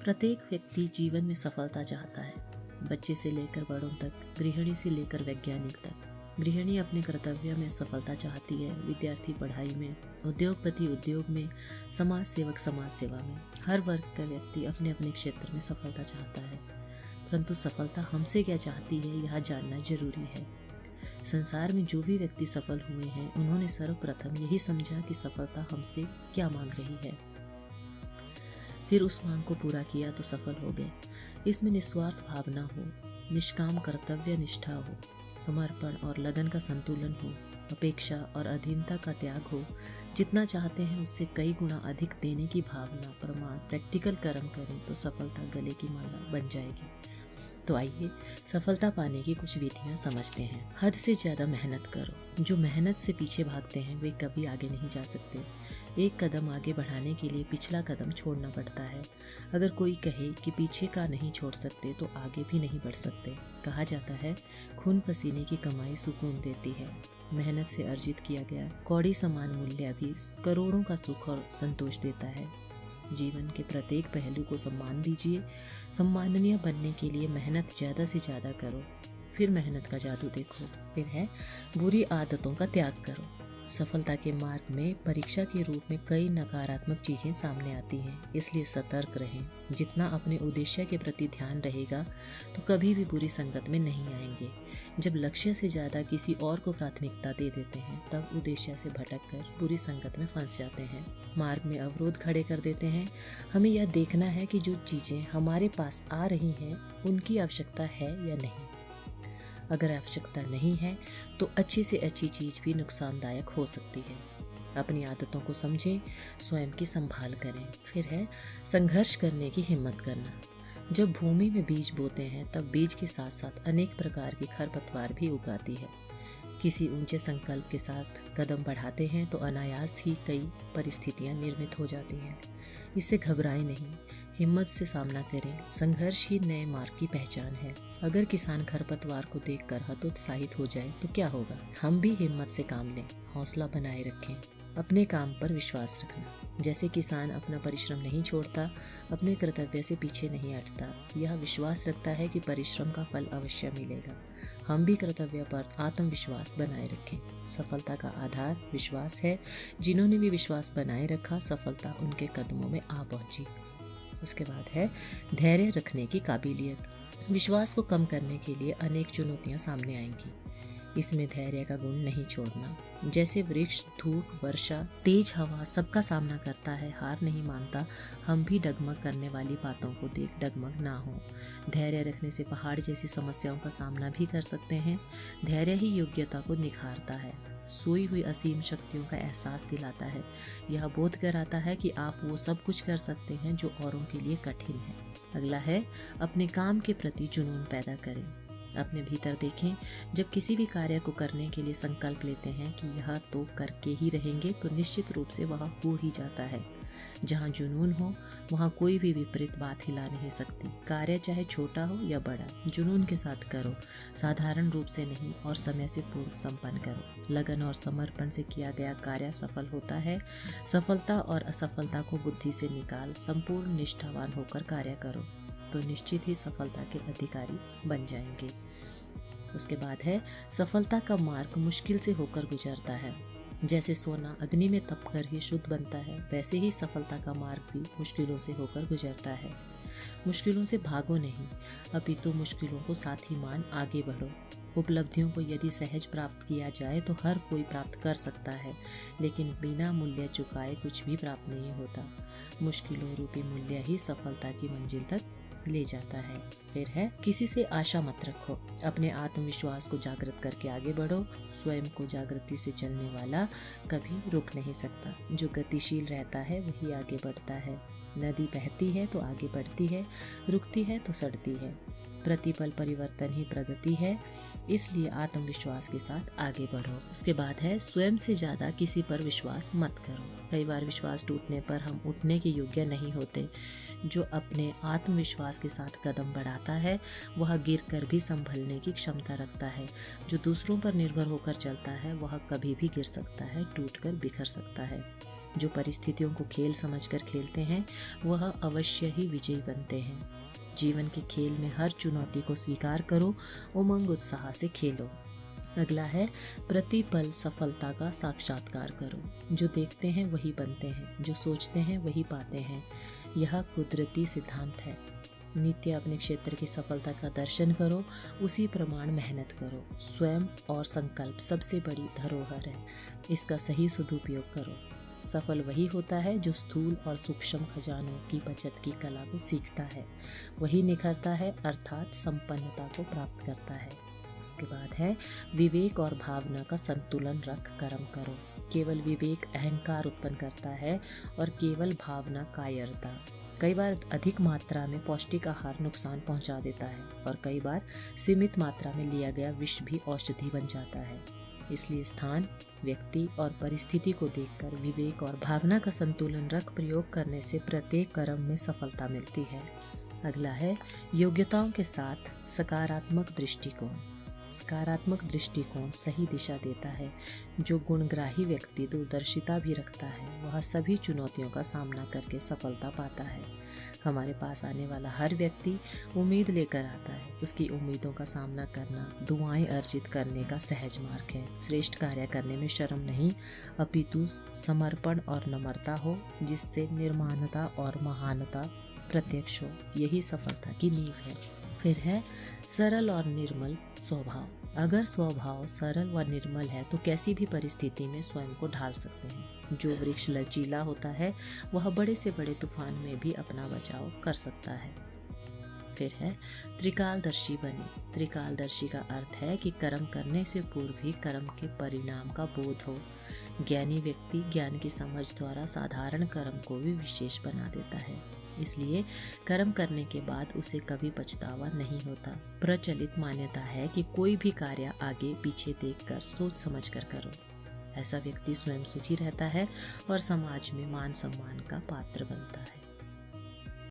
प्रत्येक व्यक्ति जीवन में सफलता चाहता है। बच्चे से लेकर बड़ों तक, गृहिणी से लेकर वैज्ञानिक तक। गृहिणी अपने कर्तव्य में सफलता चाहती है, विद्यार्थी पढ़ाई में, उद्योगपति उद्योग में, समाज सेवक समाज सेवा में। हर वर्ग का व्यक्ति अपने अपने क्षेत्र में सफलता चाहता है, परंतु सफलता हमसे क्या चाहती है यह जानना जरूरी है। संसार में जो भी व्यक्ति सफल हुए हैं, उन्होंने सर्वप्रथम यही समझा कि सफलता हमसे क्या मांग रही है, फिर उस मांग को पूरा किया तो सफल हो गए। इसमें निस्वार्थ भावना हो, निष्काम कर्तव्य निष्ठा हो, समर्पण और लगन का संतुलन हो, अपेक्षा और अधीनता का त्याग हो। जितना चाहते हैं उससे कई गुना अधिक देने की भावना, प्रमाण, प्रैक्टिकल कर्म करें तो सफलता गले की माला बन जाएगी। तो आइए सफलता पाने की कुछ विधियां समझते हैं। हद से ज्यादा मेहनत करो। जो मेहनत से पीछे भागते हैं वे कभी आगे नहीं जा सकते। एक कदम आगे बढ़ाने के लिए पिछला कदम छोड़ना पड़ता है। अगर कोई कहे कि पीछे का नहीं छोड़ सकते तो आगे भी नहीं बढ़ सकते। कहा जाता है खून पसीने की कमाई सुकून देती है। मेहनत से अर्जित किया गया कौड़ी समान मूल्य भी करोड़ों का सुख और संतोष देता है। जीवन के प्रत्येक पहलू को सम्मान दीजिए। सम्माननीय बनने के लिए मेहनत ज्यादा से ज्यादा करो, फिर मेहनत का जादू देखो। फिर है बुरी आदतों का त्याग करो। सफलता के मार्ग में परीक्षा के रूप में कई नकारात्मक चीजें सामने आती हैं, इसलिए सतर्क रहें। जितना अपने उद्देश्य के प्रति ध्यान रहेगा तो कभी भी बुरी संगत में नहीं आएंगे। जब लक्ष्य से ज्यादा किसी और को प्राथमिकता दे देते हैं तब उद्देश्य से भटककर बुरी संगत में फंस जाते हैं, मार्ग में अवरोध खड़े कर देते हैं। हमें यह देखना है कि जो चीजें हमारे पास आ रही हैं उनकी आवश्यकता है या नहीं। अगर आवश्यकता नहीं है तो अच्छी से अच्छी चीज भी नुकसानदायक हो सकती है। अपनी आदतों को समझें, स्वयं की संभाल करें। फिर है संघर्ष करने की हिम्मत करना। जब भूमि में बीज बोते हैं तब बीज के साथ साथ अनेक प्रकार की खरपतवार भी उगाती है। किसी ऊंचे संकल्प के साथ कदम बढ़ाते हैं तो अनायास ही कई परिस्थितियां निर्मित हो जाती हैं। इससे घबराएं नहीं, हिम्मत से सामना करें। संघर्ष ही नए मार्ग की पहचान है। अगर किसान खरपतवार को देखकर हतोत्साहित हो जाए तो क्या होगा। हम भी हिम्मत से काम लें, हौसला बनाए रखें, अपने काम पर विश्वास रखना। जैसे किसान अपना परिश्रम नहीं छोड़ता, अपने कर्तव्य से पीछे नहीं हटता, यह विश्वास रखता है कि परिश्रम का फल अवश्य मिलेगा। हम भी कर्तव्य पर आत्मविश्वास बनाए रखें। सफलता का आधार विश्वास है। जिन्होंने भी विश्वास बनाए रखा, सफलता उनके कदमों में आ पहुंची। उसके बाद है धैर्य रखने की काबिलियत। विश्वास को कम करने के लिए अनेक चुनौतियां सामने आएंगी, इसमें धैर्य का गुण नहीं छोड़ना। जैसे वृक्ष धूप, वर्षा, तेज हवा सबका सामना करता है, हार नहीं मानता, हम भी डगमग करने वाली बातों को देख डगमग ना हो। धैर्य रखने से पहाड़ जैसी समस्याओं का सामना भी कर सकते हैं। धैर्य ही योग्यता को निखारता है, सोई हुई असीम शक्तियों का एहसास दिलाता है। यह बोध कराता है कि आप वो सब कुछ कर सकते हैं जो औरों के लिए कठिन है। अगला है अपने काम के प्रति जुनून पैदा करें। अपने भीतर देखें, जब किसी भी कार्य को करने के लिए संकल्प लेते हैं कि यह तो करके ही रहेंगे तो निश्चित रूप से वह हो ही जाता है। जहाँ जुनून हो वहाँ कोई भी विपरीत बात हिला नहीं सकती। कार्य चाहे छोटा हो या बड़ा, जुनून के साथ करो, साधारण रूप से नहीं और समय से पूर्व संपन्न करो। लगन और समर्पण से किया गया कार्य सफल होता है। सफलता और असफलता को बुद्धि से निकाल संपूर्ण निष्ठावान होकर कार्य करो तो निश्चित ही सफलता के अधिकारी बन जाएंगे। उसके बाद है सफलता का मार्ग मुश्किल से होकर गुजरता है। जैसे सोना अग्नि में तपकर ही शुद्ध बनता है, वैसे ही सफलता का मार्ग भी मुश्किलों से होकर गुजरता है। मुश्किलों से भागो नहीं, अपितु मुश्किलों को साथी मान आगे बढ़ो। उपलब्धियों को यदि सहज प्राप्त किया जाए तो हर कोई प्राप्त कर सकता है, लेकिन बिना मूल्य चुकाए कुछ भी प्राप्त नहीं होता। मुश्किलों रूपी मूल्य ही सफलता की मंजिल तक ले जाता है। फिर है किसी से आशा मत रखो, अपने आत्मविश्वास को जागृत करके आगे बढ़ो। स्वयं को जागृति से चलने वाला कभी रुक नहीं सकता। जो गतिशील रहता है वही आगे बढ़ता है। नदी बहती है तो आगे बढ़ती है, रुकती है तो सड़ती है। प्रतिपल परिवर्तन ही प्रगति है, इसलिए आत्मविश्वास के साथ आगे बढ़ो। उसके बाद है स्वयं से ज्यादा किसी पर विश्वास मत करो। कई बार विश्वास टूटने पर हम उठने के योग्य नहीं होते। जो अपने आत्मविश्वास के साथ कदम बढ़ाता है वह गिरकर भी संभलने की क्षमता रखता है। जो दूसरों पर निर्भर होकर चलता है वह कभी भी गिर सकता है, टूटकर बिखर सकता है। जो परिस्थितियों को खेल समझकर खेलते हैं वह अवश्य ही विजयी बनते हैं। जीवन के खेल में हर चुनौती को स्वीकार करो, उमंग उत्साह से खेलो। अगला है प्रतिपल सफलता का साक्षात्कार करो। जो देखते हैं वही बनते हैं, जो सोचते हैं वही पाते हैं। यह कुदरती सिद्धांत है। नित्य अपने क्षेत्र की सफलता का दर्शन करो, उसी प्रमाण मेहनत करो। स्वयं और संकल्प सबसे बड़ी धरोहर है, इसका सही सदुपयोग करो। सफल वही होता है जो स्थूल और सूक्ष्म खजानों की बचत की कला को सीखता है, वही निखरता है अर्थात संपन्नता को प्राप्त करता है। इसके बाद है विवेक और भावना का संतुलन रख कर्म करो। केवल विवेक अहंकार उत्पन्न करता है और केवल भावना कायरता। कई बार अधिक मात्रा में पौष्टिक आहार नुकसान पहुंचा देता है और कई बार सीमित मात्रा में लिया गया विष भी औषधि बन जाता है। इसलिए स्थान, व्यक्ति और परिस्थिति को देखकर विवेक और भावना का संतुलन रख प्रयोग करने से प्रत्येक कर्म में सफलता मिलती है। अगला है योग्यताओं के साथ सकारात्मक दृष्टिकोण। सकारात्मक दृष्टिकोण सही दिशा देता है। जो गुणग्राही व्यक्ति दूरदर्शिता भी रखता है वह सभी चुनौतियों का सामना करके सफलता पाता है। हमारे पास आने वाला हर व्यक्ति उम्मीद लेकर आता है। उसकी उम्मीदों का सामना करना दुआएं अर्जित करने का सहज मार्ग है। श्रेष्ठ कार्य करने में शर्म नहीं, अपितु समर्पण और नम्रता हो, जिससे निर्माणता और महानता प्रत्यक्ष हो। यही सफलता की नींव है। फिर है सरल और निर्मल स्वभाव। अगर स्वभाव सरल व निर्मल है तो कैसी भी परिस्थिति में स्वयं को ढाल सकते हैं। जो वृक्ष लचीला होता है वह बड़े से बड़े तूफान में भी अपना बचाव कर सकता है। फिर है त्रिकालदर्शी बने। त्रिकालदर्शी का अर्थ है कि कर्म करने से पूर्व ही कर्म के परिणाम का बोध हो। ज्ञानी व्यक्ति ज्ञान की समझ द्वारा साधारण कर्म को भी विशेष बना देता है। इसलिए कर्म करने के बाद उसे कभी पछतावा नहीं होता। प्रचलित मान्यता है कि कोई भी कार्य आगे पीछे देखकर सोच समझकर करो। ऐसा व्यक्ति स्वयं सुखी रहता है और समाज में मान सम्मान का पात्र बनता है।